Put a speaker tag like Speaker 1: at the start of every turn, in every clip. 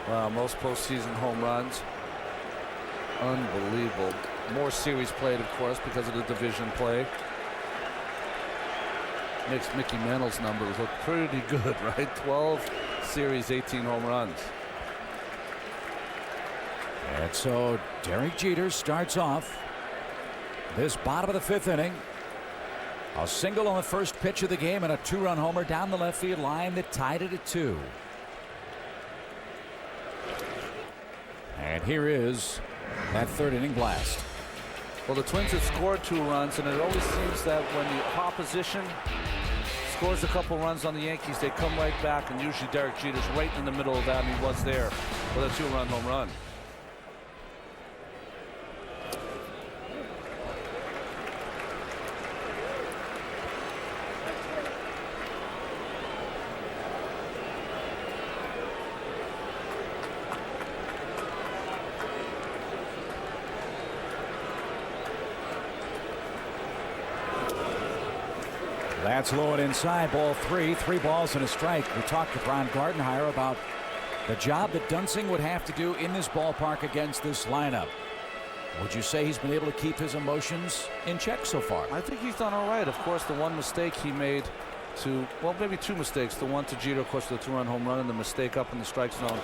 Speaker 1: Wow, most postseason home runs. Unbelievable. More series played, of course, because of the division play. Makes Mickey Mantle's numbers look pretty good, right? 12 series, 18 home runs.
Speaker 2: And so Derek Jeter starts off this bottom of the fifth inning. A single on the first pitch of the game and a two-run homer down the left field line that tied it at 2. And here is that third inning blast.
Speaker 1: Well, the Twins have scored 2 runs, and it always seems that when the opposition scores a couple runs on the Yankees, they come right back, and usually Derek Jeter's right in the middle of that, and he was there with a 2-run home run.
Speaker 2: That's low and inside, ball 3. 3 balls and a strike. We talked with Ron Gardenhire about the job that Dunsing would have to do in this ballpark against this lineup. Would you say he's been able to keep his emotions in check so far?
Speaker 1: I think he's done all right. Of course, the one mistake he made to, well, maybe 2 mistakes. The one to Jeter, of course, the 2-run home run, and the mistake up in the strike zone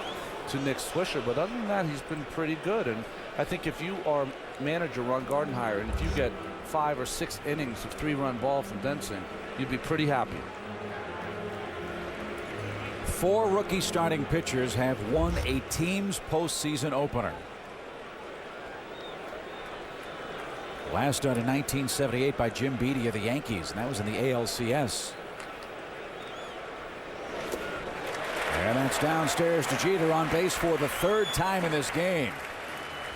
Speaker 1: to Nick Swisher. But other than that, he's been pretty good. And I think if you are manager Ron Gardenhire, and if you get 5 or 6 innings of 3-run ball from Dunsing, you'd be pretty happy.
Speaker 2: 4 rookie starting pitchers have won a team's postseason opener. Last done in 1978 by Jim Beattie of the Yankees, and that was in the ALCS. And that's downstairs to Jeter on base for the 3rd time in this game.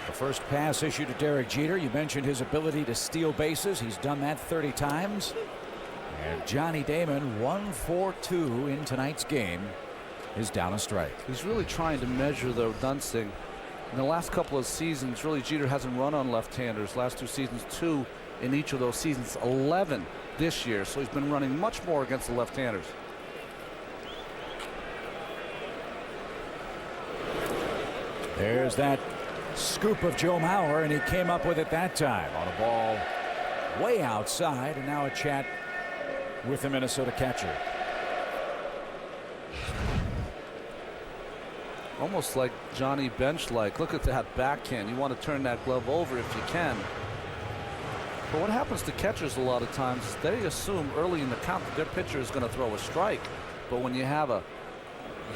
Speaker 2: The first pass issued to Derek Jeter. You mentioned his ability to steal bases. He's done that 30 times. And Johnny Damon, 1-for-2 in tonight's game, is down a strike.
Speaker 1: He's really trying to measure the Dunsing. In the last couple of seasons, really, Jeter hasn't run on left-handers. Last 2 seasons, 2 in each of those seasons, 11 this year. So he's been running much more against the left-handers.
Speaker 2: There's that scoop of Joe Mauer, and he came up with it that time on a ball way outside, and now a chat with the Minnesota catcher.
Speaker 1: Almost like Johnny Bench-like. Look at that backhand. You want to turn that glove over if you can. But what happens to catchers a lot of times is they assume early in the count that their pitcher is going to throw a strike. But when you have a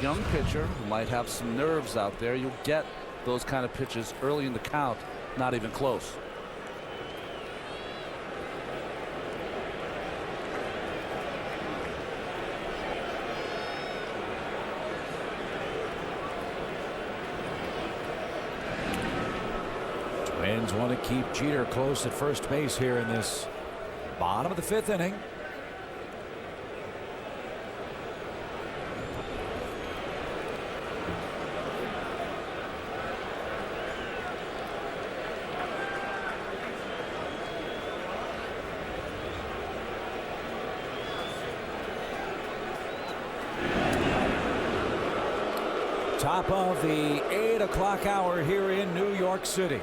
Speaker 1: young pitcher who might have some nerves out there, you'll get those kind of pitches early in the count, not even close.
Speaker 2: Twins want to keep Jeter close at first base here in this bottom of the 5th inning. Top of the 8 o'clock hour here in New York City.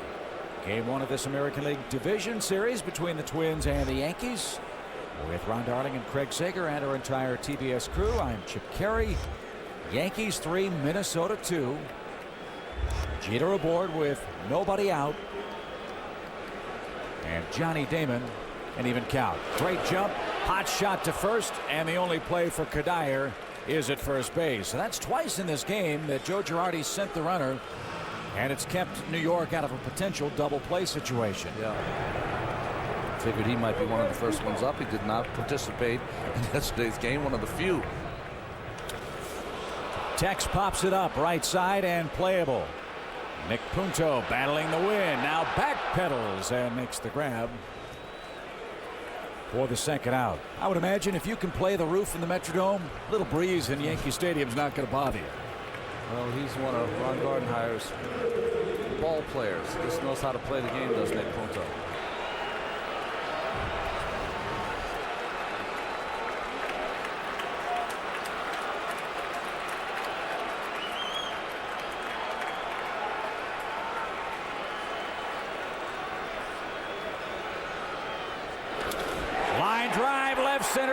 Speaker 2: Game 1 of this American League Division Series between the Twins and the Yankees. With Ron Darling and Craig Sager and our entire TBS crew, I'm Chip Carey. Yankees 3, Minnesota 2. Jeter aboard with nobody out. And Johnny Damon, an even count. Great jump, hot shot to first, and the only play for Kadire is at first base. So that's twice in this game that Joe Girardi sent the runner, and it's kept New York out of a potential double play situation.
Speaker 1: Yeah. Figured he might be one of the first ones up. He did not participate in yesterday's game, one of the few.
Speaker 2: Tex pops it up right side and playable. Nick Punto battling the wind, now backpedals and makes the grab for the 2nd out. I would imagine if you can play the roof in the Metrodome, a little breeze in Yankee Stadium's not going to bother you.
Speaker 1: Well, he's one of Ron Gardenhire's ball players. He just knows how to play the game, does Nick Punto.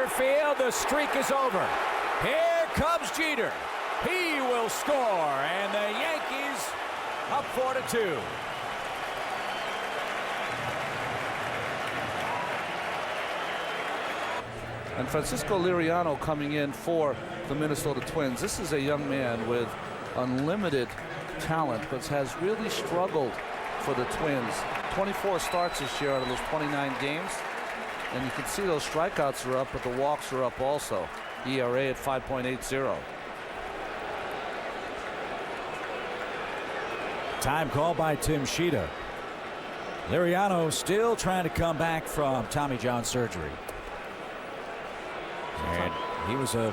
Speaker 2: center field. The streak is over. Here comes Jeter. He will score, and the Yankees up 4-2.
Speaker 1: And Francisco Liriano coming in for the Minnesota Twins. This is a young man with unlimited talent, but has really struggled for the Twins. 24 starts this year out of those 29 games. And you can see those strikeouts are up, but the walks are up also. ERA at 5.80.
Speaker 2: Time call by Tim Sheeta. Liriano still trying to come back from Tommy John surgery. And he was an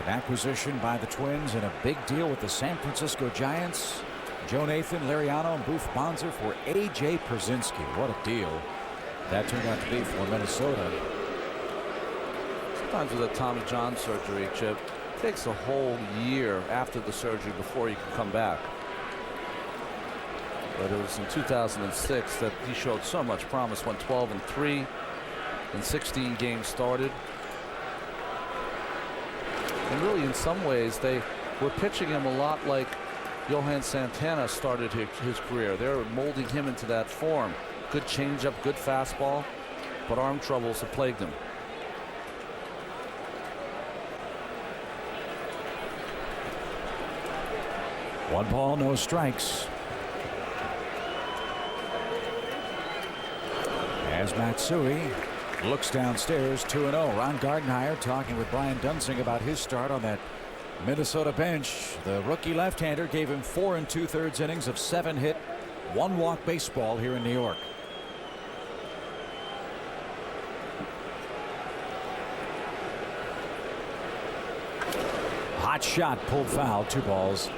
Speaker 2: acquisition by the Twins and a big deal with the San Francisco Giants. Joe Nathan, Liriano, and Booth Bonser for A.J. Przinsky. What a deal that turned out to be for Minnesota.
Speaker 1: Sometimes with a Tommy John surgery, Chip, it takes a whole year after the surgery before you can come back. But it was in 2006 that he showed so much promise. Went 12-3 in 16 games started. And really, in some ways, they were pitching him a lot like Johan Santana started his career. They were molding him into that form. Good changeup, good fastball, but arm troubles have plagued him.
Speaker 2: One ball, no strikes. As Matsui looks downstairs, 2-0. Ron Gardenhire talking with Brian Dunsing about his start on that Minnesota bench. The rookie left-hander gave him 4 2/3 innings of 7-hit, 1-walk baseball here in New York. Hot shot pulled foul, 2 balls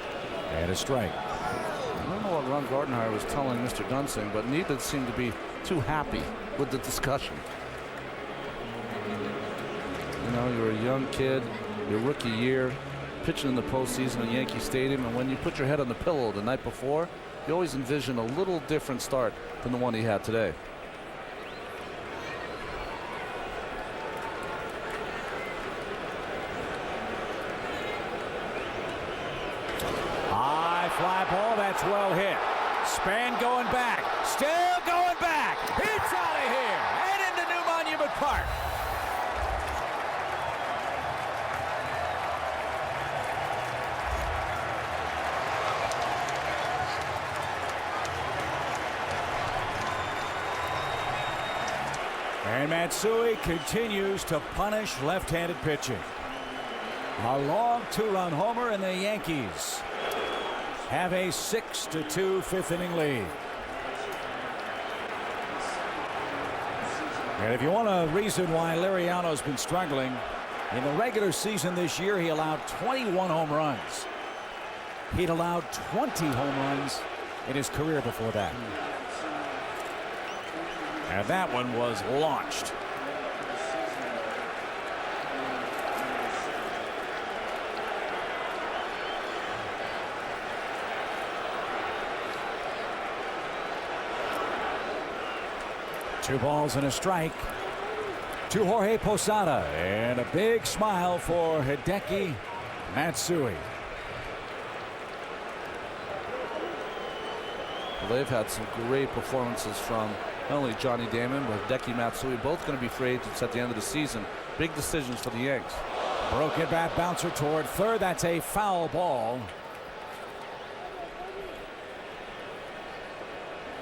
Speaker 2: and a strike.
Speaker 1: I don't know what Ron Gardenhire was telling Mr. Dunsing, but neither seemed to be too happy with the discussion. You know, you're a young kid, your rookie year, pitching in the postseason at Yankee Stadium, and when you put your head on the pillow the night before, you always envision a little different start than the one he had today.
Speaker 2: High fly ball, that's well hit. Span going back, still going back. It's out of here and into New Monument Park. And Matsui continues to punish left-handed pitching. A long 2-run homer, and the Yankees have a 6-2 fifth-inning lead. And if you want a reason why Liriano's been struggling, in the regular season this year, he allowed 21 home runs. He'd allowed 20 home runs in his career before that. And that one was launched. Two balls and a strike to Jorge Posada, and a big smile for Hideki Matsui.
Speaker 1: Well, they've had some great performances from not only Johnny Damon, but Hideki Matsui, both going to be free agents at the end of the season. Big decisions for the Yanks.
Speaker 2: Broken bat bouncer toward third. That's a foul ball.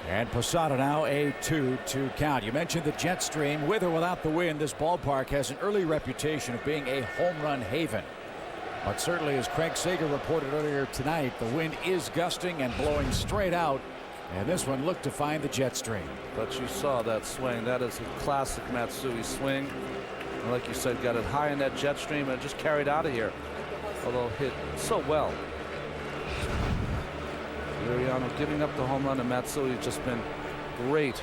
Speaker 2: And Posada now a 2-2 count. You mentioned the jet stream. With or without the wind, this ballpark has an early reputation of being a home run haven. But certainly, as Craig Sager reported earlier tonight, the wind is gusting and blowing straight out. And this one looked to find the jet stream.
Speaker 1: But you saw that swing. That is a classic Matsui swing. And like you said, got it high in that jet stream and just carried out of here. Although hit so well. Liriano giving up the home run, and Matsui has just been great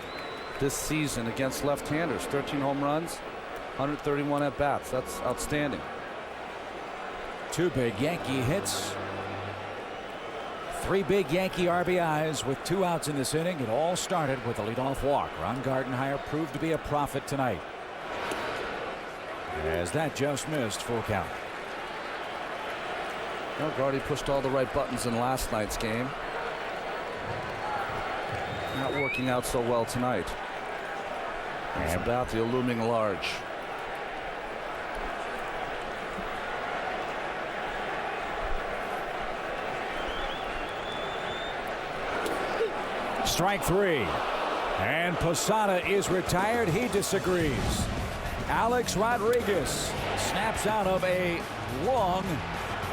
Speaker 1: this season against left-handers. 13 home runs, 131 at-bats. That's outstanding.
Speaker 2: Two big Yankee hits. Three big Yankee RBIs with 2 outs in this inning. It all started with a leadoff walk. Ron Gardenhire proved to be a prophet tonight. as that just missed full count.
Speaker 1: Well, Gardy pushed all the right buttons in last night's game. Not working out so well tonight. It's about the looming large.
Speaker 2: Strike 3. And Posada is retired. He disagrees. Alex Rodriguez snaps out of a long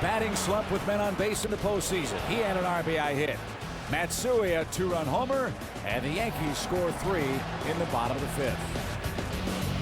Speaker 2: batting slump with men on base in the postseason. He had an RBI hit. Matsui a 2-run homer, and the Yankees score 3 in the bottom of the 5th.